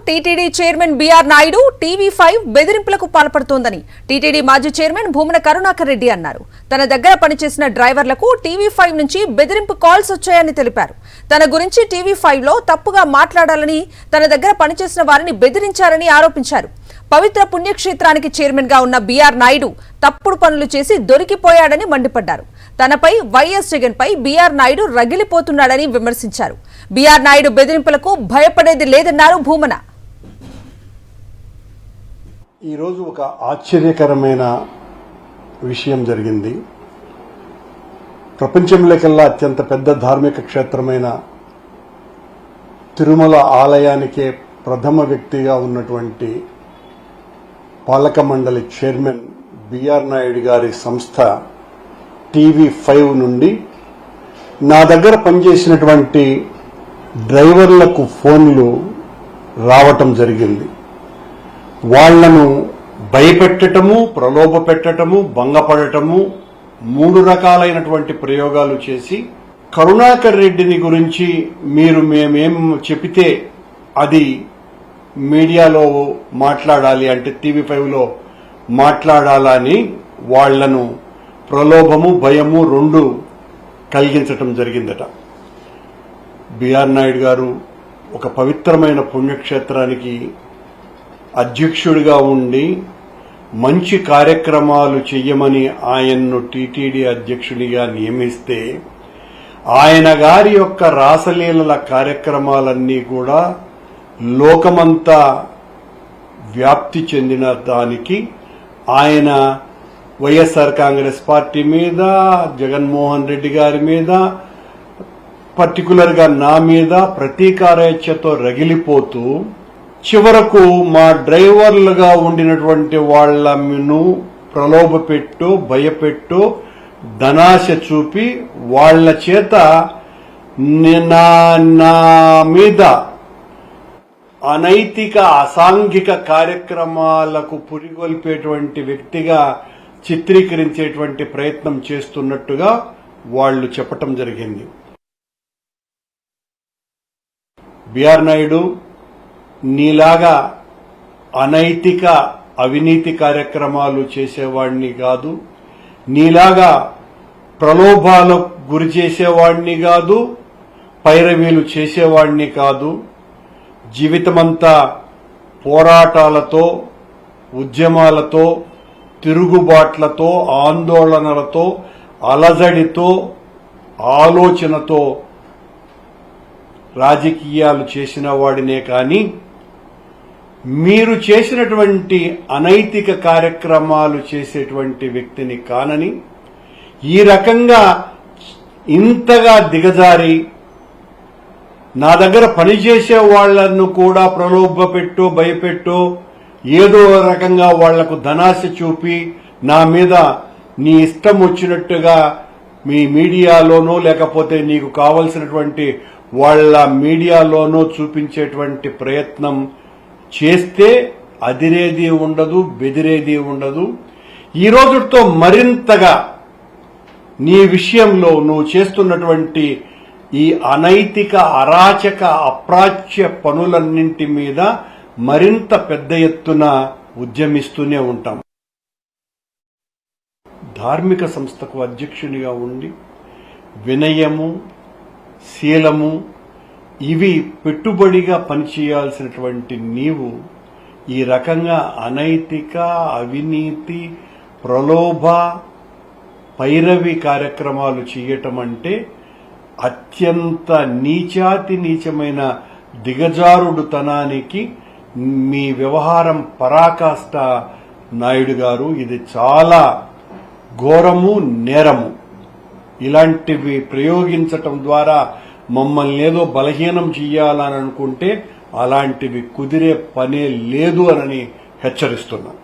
TTD chairman BR Naidu TV five బెదిరింపులకు పాల్పడుతోందని TTD మాజీ చైర్మన్ భూమన కరుణాకర్ రెడ్డి అన్నారు. తన దగ్గర పనిచేసిన డ్రైవర్లకు టీవీ5 నుంచి బెదిరింపు కాల్స్ వచ్చాయని తెలిపారు. తన గురించి టీవీ5లో తప్పుగా మాట్లాడాలని తన దగ్గర పనిచేసిన వారిని బెదిరించారని ఆరోపించారు. పవిత్ర పుణ్యక్షేత్రానికి చైర్మన్ గా ఉన్న బీఆర్ నాయుడు తప్పుడు పనులు చేసి దొరికిపోయాడని మండిపడ్డారు. తనపై వైఎస్ జగన్ పై బీఆర్ నాయుడు రగిలిపోతున్నాడని విమర్శించారు. బీఆర్ నాయుడు బెదిరింపులకు భయపడేది లేదన్నారు భూమన. ఈరోజు ఒక ఆశ్చర్యకరమైన విషయం జరిగింది. ప్రపంచంలోకెల్లా అత్యంత పెద్ద ధార్మిక క్షేత్రమైన తిరుమల ఆలయానికే ప్రథమ వ్యక్తిగా ఉన్నటువంటి పాలక మండలి చైర్మన్ బీఆర్ నాయుడు గారి సంస్థ టీవీ5 నుండి నా దగ్గర పనిచేసినటువంటి డ్రైవర్లకు ఫోన్లు రావటం జరిగింది. వాళ్లను భయపెట్టటము, ప్రలోభ పెట్టటము, భంగపడటము, 3 రకాలైనటువంటి ప్రయోగాలు చేసి కరుణాకర్ రెడ్డిని గురించి మీరు మేమేం చెబితే అది మీడియాలో మాట్లాడాలి అంటే టీవీ5లో మాట్లాడాలని వాళ్లను ప్రలోభము, భయము 2 కలిగించటం జరిగిందట. బీఆర్ నాయుడు గారు ఒక పవిత్రమైన పుణ్యక్షేత్రానికి అధ్యక్షుడిగా ఉండి మంచి కార్యక్రమాలు చెయ్యమని ఆయన్ను టీటీడీ అధ్యక్షుడిగా నియమిస్తే ఆయన గారి యొక్క రాసలీలల కార్యక్రమాలన్నీ కూడా లోకమంతా వ్యాప్తి చెందిన దానికి ఆయన వైఎస్ఆర్ కాంగ్రెస్ పార్టీ మీద, జగన్మోహన్ రెడ్డి గారి మీద, పర్టికులర్ గా నా మీద ప్రతీకారేచ్ఛతో రగిలిపోతూ చివరకు మా డ్రైవర్లుగా ఉండినటువంటి వాళ్లను ప్రలోభపెట్టు, భయపెట్టు, ధనాశ చూపి వాళ్ల చేత నా మీద అనైతిక, అసాంఘిక కార్యక్రమాలకు పురిగొల్పేటువంటి వ్యక్తిగా చిత్రీకరించేటువంటి ప్రయత్నం చేస్తున్నట్టుగా వాళ్లు చెప్పటం జరిగింది. బీఆర్ నాయుడు నీలాగా అనైతిక, అవినీతి కార్యక్రమాలు చేసేవాడిని కాదు, నీలాగా ప్రలోభాలకు గురి చేసేవాడిని కాదు, పైరవీలు చేసేవాడిని కాదు. జీవితమంతా పోరాటాలతో, ఉద్యమాలతో, తిరుగుబాట్లతో, ఆందోళనలతో, అలజడితో, ఆలోచనతో రాజకీయాలు చేసిన వాడినే కాని మీరు చేసినటువంటి అనైతిక కార్యక్రమాలు చేసేటువంటి వ్యక్తిని కానని, ఈ రకంగా ఇంతగా దిగజారి నా దగ్గర పనిచేసే వాళ్లను కూడా ప్రలోభపెట్టో, భయపెట్టో, ఏదో రకంగా వాళ్లకు ధనాశ చూపి నా మీద నీ ఇష్టం వచ్చినట్టుగా మీ మీడియాలోనో లేకపోతే నీకు కావలసినటువంటి వాళ్ల మీడియాలోనో చూపించేటువంటి ప్రయత్నం చేస్తే అదిరేది ఉండదు, బెదిరేది ఉండదు. ఈ రోజుతో మరింతగా నీ విషయంలో నువ్వు చేస్తున్నటువంటి ఈ అనైతిక, అరాచక, అప్రాచ్య పనులన్నింటి మీద మరింత పెద్ద ఎత్తున ఉద్యమిస్తూనే ఉంటాం. ధార్మిక సంస్థకు అధ్యక్షునిగా ఉండి వినయము, శీలము ఇవి పెట్టుబడిగా పనిచేయాల్సినటువంటి నీవు ఈ రకంగా అనైతిక, అవినీతి, ప్రలోభ, పైరవి కార్యక్రమాలు చేయటం అంటే అత్యంత నీచాతి నీచమైన దిగజారుడుతనానికి మీ వ్యవహారం పరాకాష్ట నాయుడు గారు. ఇది చాలా ఘోరము, నేరము. ఇలాంటివి ప్రయోగించటం ద్వారా మమ్మల్ని ఏదో బలహీనం చెయ్యాలని అనుకుంటే అలాంటివి కుదిరే పనే లేదు అని హెచ్చరిస్తున్నాను.